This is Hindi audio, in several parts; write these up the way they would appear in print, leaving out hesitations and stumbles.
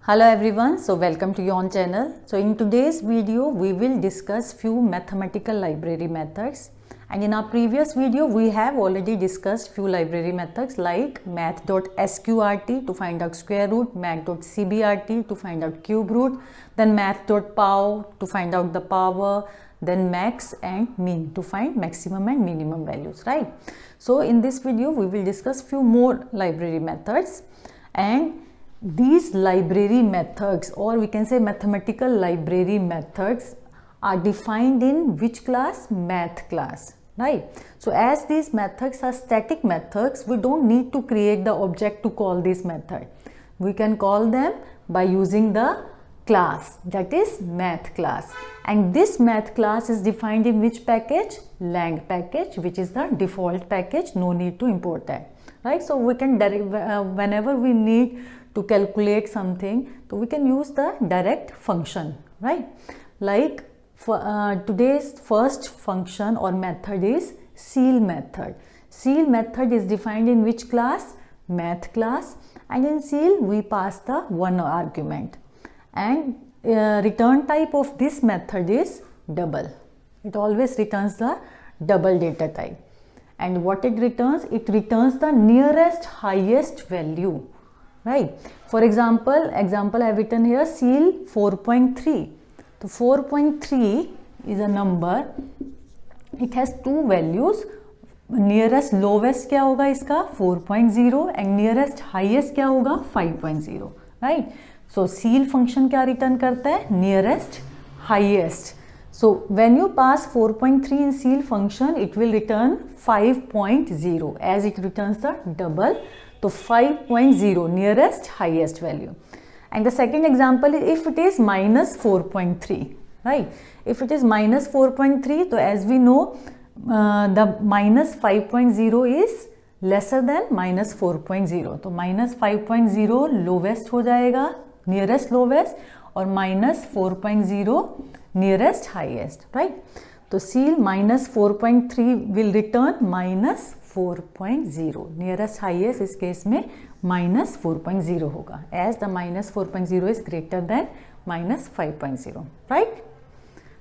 Hello everyone, so welcome to your own channel. So in today's video we will discuss few mathematical library methods, and in our previous video we have already discussed few library methods like math.sqrt to find out square root, math.cbrt to find out cube root, then math.pow to find out the power, then max and min to find maximum and minimum values, right? So in this video we will discuss few more library methods, and these library methods, or we can say mathematical library methods, are defined in which class? Math class, right? So as these methods are static methods, we don't need to create the object to call this method. We can call them by using the class, that is math class. And this math class is defined in which package? Lang package, which is the default package. No need to import that, right? So we can whenever we need to calculate something, so we can use the direct function, right? Like for today's first function or method is ceil method. Ceil method is defined in which class? Math class. And in ceil we pass the one argument, and return type of this method is double. It always returns the double data type. And what it returns? It returns the nearest highest value, right? For example, I have written here ceil 4.3. So 4.3 is a number. It has two values. Nearest lowest क्या होगा इसका? 4.0 and nearest highest क्या होगा? 5.0, right? So ceil function क्या return करता है? Nearest highest. So when you pass 4.3 in ceil function, it will return 5.0 as it returns the double. So 5.0 nearest highest value. And the second example is if it is minus 4.3, right? If it is minus 4.3, so as we know the minus 5.0 is lesser than minus 4.0. तो minus 5.0 lowest हो जाएगा, nearest lowest, और minus 4.0 nearest highest, right? तो ceil minus 4.3 will return minus 4.0. nearest highest इस केस में minus 4.0 होगा, as the minus 4.0 is greater than minus 5.0, right?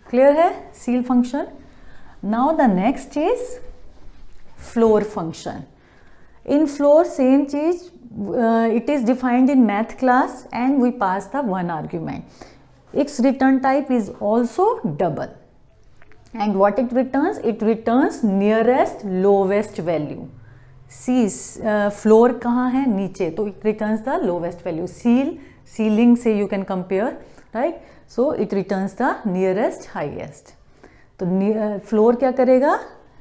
Clear है ceil function? Now the next is floor function. In floor same चीज, it is defined in math class and we pass the one argument. Its return type is also double. And what it returns? It returns nearest lowest value. See, floor कहाँ है? नीचे, तो it returns the lowest value. Ceil, ceiling से you can compare, right? So it returns the nearest highest. तो floor क्या करेगा?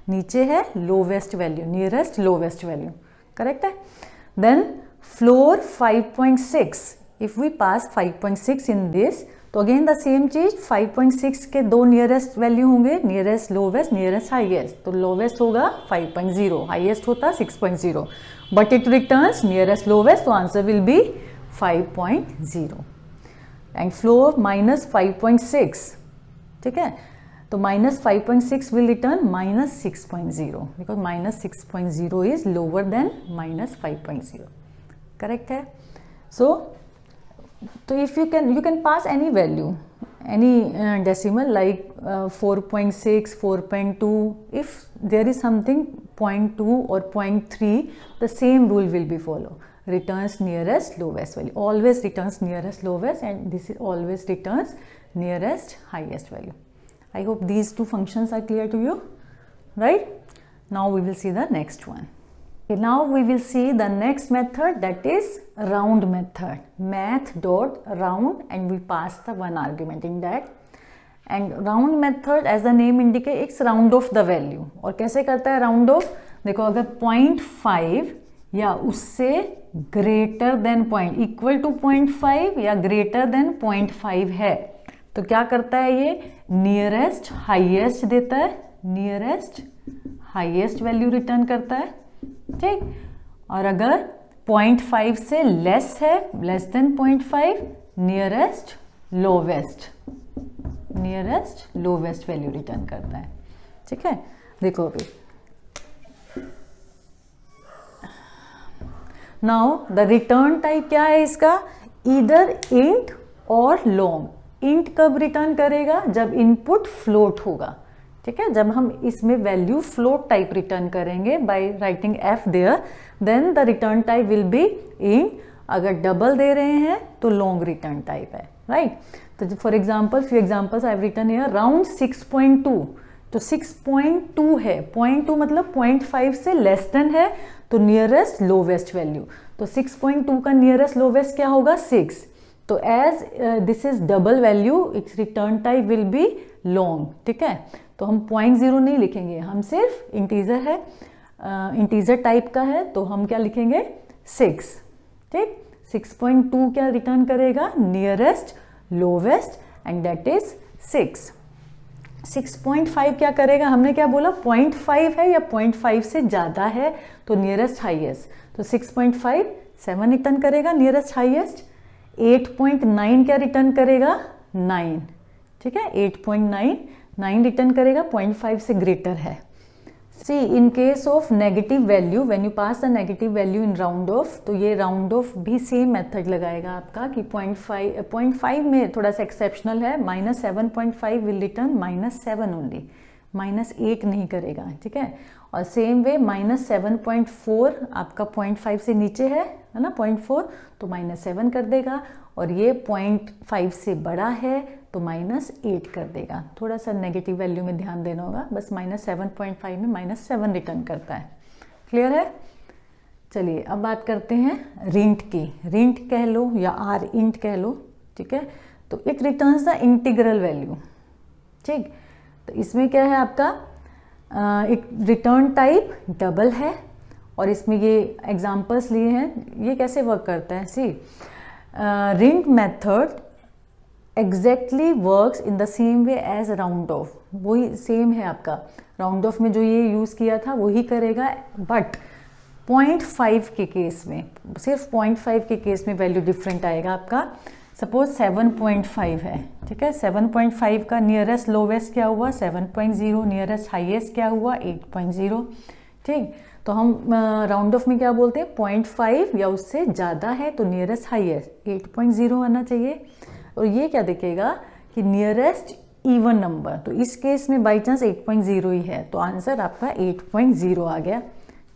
नीचे है lowest value, nearest lowest value, correct है? Then floor 5.6. If we pass 5.6 in this, तो अगेन द सेम चीज 5.6 के दो नियरेस्ट वैल्यू होंगे, नियरेस्ट लोवेस्ट, नियरेस्ट हाईएस्ट. तो लोवेस्ट होगा 5.0, हाईएस्ट होता 6.0, but it returns nearest lowest, तो answer will be 5.0. And floor minus 5.6, ठीक है, तो minus 5.6 will return minus 6.0 because minus 6.0 is lower than minus 5.0, correct है? So if you can pass any value, any decimal like 4.6, 4.2. If there is something 0.2 or 0.3, the same rule will be followed. Returns nearest lowest value. Always returns nearest lowest, and this is always returns nearest highest value. I hope these two functions are clear to you, right? Now we will see the next one. Okay, now we will see the next method, that is round method. Math dot round, and we pass the one argument in that. And round method, as the name indicates, it's round off the value. और कैसे करता है round off? देखो, अगर 0.5 या उससे greater than point, equal to 0.5 या greater than 0.5 है, तो क्या करता है ये? nearest highest देता है, nearest highest value रिटर्न करता है, ठीक? और अगर 0.5 से लेस है, less than 0.5, nearest lowest value return करता है, ठीक है? देखो अभी, नाउ द रिटर्न टाइप क्या है इसका? ईदर इंट और लॉन्ग। इंट कब रिटर्न करेगा? जब इनपुट फ्लोट होगा, ठीक है। जब हम इसमें वैल्यू फ्लोट टाइप रिटर्न करेंगे by writing F there, then the return type will be int. अगर डबल दे रहे हैं तो लॉन्ग रिटर्न टाइप है, राइट। तो for example, few examples I have written here, round 6.2, तो 6.2 है, 0.2 मतलब 0.5 से लेस देन है, तो नियरेस्ट लोवेस्ट वैल्यू। तो 6.2 का नियरेस्ट लोवेस्ट क्या होगा? 6। तो as this is double value, it's return type will be long, ठीक है। तो हम 0.0 नहीं लिखेंगे, हम सिर्फ इंटीजर है, इंटीजर टाइप का है, तो हम क्या लिखेंगे? 6, ठीक। 6.2 क्या रिटर्न करेगा? Nearest lowest, and that is 6। 6.5 क्या करेगा? हमने क्या बोला? 0.5 है या 0.5 से ज़्यादा है, तो नियरेस्ट हाईएस्ट। तो 6.5 7 रिटर्न करेगा, नियरेस्ट हाईएस्ट। 8.9 क्या रिटर्न करेगा? 9, ठीक है। 8.9 9 रिटर्न करेगा, 0.5 से ग्रेटर है। See in case of negative value, when you pass the negative value in round off, तो ये राउंड ऑफ भी सेम मेथड लगाएगा आपका कि 0.5 में थोड़ा सा एक्सेप्शनल है, -7.5 विल रिटर्न -7 ओनली, -8 नहीं करेगा, ठीक है। और सेम वे -7.4 आपका 0.5 से नीचे है ना, 0.4, तो -7 कर देगा। और ये 0.5 से बड़ा है तो -8 कर देगा। थोड़ा सा नेगेटिव वैल्यू में ध्यान देना होगा, बस -7.5 में -7 रिटर्न करता है। क्लियर है? चलिए अब बात करते हैं रिंट की। रिंट कह लो या आर इंट कह लो, ठीक है। तो it returns the integral value, ठीक। तो इसमें क्या है आपका, एक रिटर्न टाइप डबल है, और इसमें ये एग्जांपल्स लिए हैं। ये कैसे वर्क करता है? See rint method exactly works in the same way as round off. वही सेम है आपका, राउंड ऑफ में जो ये यूज़ किया था वही करेगा, बट 0.5 के केस में, सिर्फ 0.5 के केस में वैल्यू डिफरेंट आएगा आपका। सपोज 7.5 है, ठीक है। 7.5 का नियरेस्ट लोवेस्ट क्या हुआ? 7.0। नियरेस्ट हाईएस्ट क्या हुआ? 8.0, ठीक। तो हम राउंड ऑफ में क्या बोलते हैं? 0.5 या उससे ज़्यादा है तो नियरेस्ट हाईएस्ट 8.0 आना चाहिए। और ये क्या दिखेगा कि नियरेस्ट इवन नंबर, तो इस केस में बाई चांस 8.0 ही है, तो आंसर आपका 8.0 आ गया,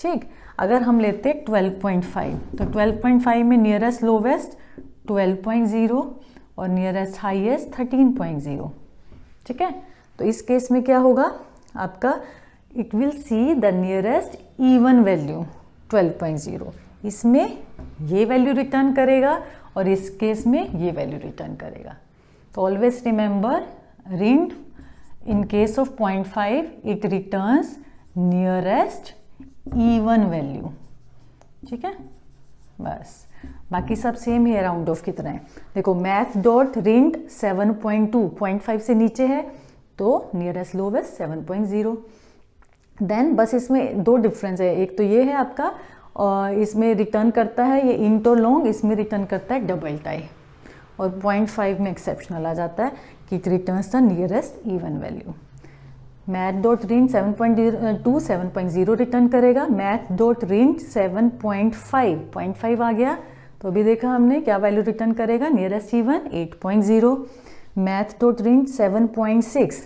ठीक। अगर हम लेते 12.5, तो 12.5 में नियरेस्ट लोवेस्ट 12.0 और नियरेस्ट हाईएस्ट 13.0, ठीक है। तो इस केस में क्या होगा आपका? It will see the nearest even value 12.0। इसमें ये वैल्यू रिटर्न करेगा और इस केस में ये वैल्यू रिटर्न करेगा। तो always remember, rint in case of 0.5 it returns nearest even value, ठीक है। बस बाकी सब सेम ही है राउंड ऑफ की तरह। देखो मैथ डॉट रिंट 7.2, 0.5 से नीचे है तो नियरेस्ट लोवेस्ट 7.0। देन बस इसमें दो डिफरेंस है, एक तो ये है आपका, और इसमें रिटर्न करता है ये इंट और लॉन्ग, इसमें रिटर्न करता है डबल टाइप। और 0.5 में एक्सेप्शनल आ जाता है कि it returns the nearest even value. Math dot rint 7.2 7.0 return करेगा। मैथ डॉट रिंट 7.5 0.5 आ गया, तो अभी देखा हमने क्या वैल्यू रिटर्न करेगा? Nearest even 8.0। Math dot rint 7.6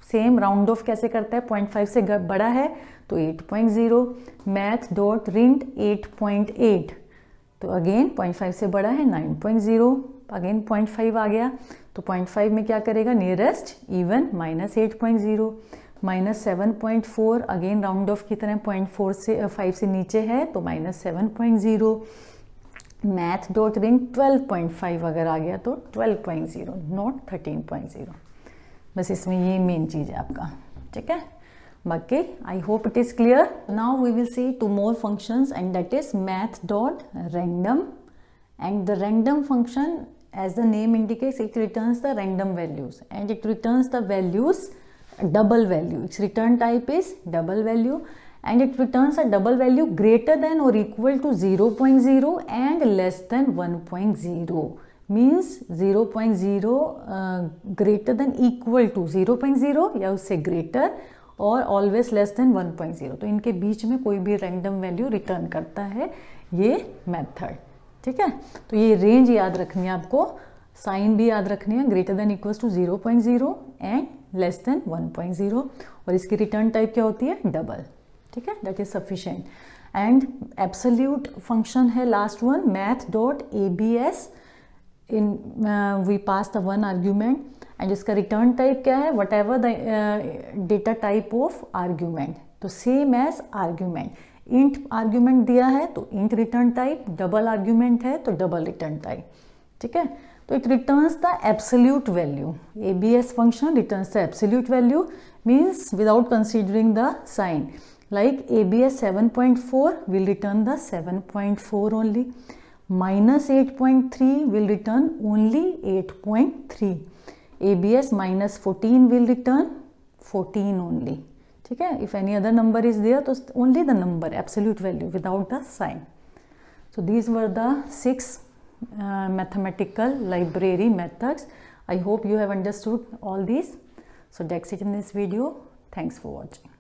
same round off कैसे करता है? 0.5 से बड़ा है तो 8.0। मैथ डॉट रिंट 8.8, तो अगेन 0.5 से बड़ा है 9.0, अगेन 0.5 आ गया, तो 0.5 में क्या करेगा? Nearest even -8.0। -7.4 again round of की तरह 0.4 से 5 से नीचे है तो -7.0। मैथ डॉट रिंट 12.5 अगर आ गया तो 12.0, नॉट 13.0। बस इसमें ये मेन चीज़ है आपका, ठीक है। बाकी I hope it is clear. Now we will see two more functions and that is math dot random. And the random function, as the name indicates, it returns the random values and it returns the values double value. Its return type is double value and it returns a double value greater than or equal to 0.0 and less than 1.0. Means 0.0 greater than equal to 0.0 या उससे greater और always less than 1.0. तो इनके बीच में कोई भी random value रिटर्न करता है ये मेथड, ठीक ठीक है, तो ये रेंज याद रखनी है आपको, साइन भी याद रखनी है, greater than equals to 0.0 and less than 1.0, और इसकी रिटर्न टाइप क्या होती है, डबल, ठीक है, that is sufficient. And absolute function है last one, math dot abs, in we pass the one argument, and इसका रिटर्न टाइप क्या है, whatever the data type of argument, तो same as argument, int argument दिया है तो int return type, double argument है तो डबल रिटर्न टाइप, ठीक है। तो it returns the absolute value, abs function returns the absolute value, means without considering the sign, like abs 7.4 will return the 7.4 only, minus 8.3 will return only 8.3, abs minus 14 will return 14 only, ठीक है। if any other number is there तो only the number, absolute value without the sign. So these were the 6 mathematical library methods. I hope you have understood all these. So that's it in this video. Thanks for watching.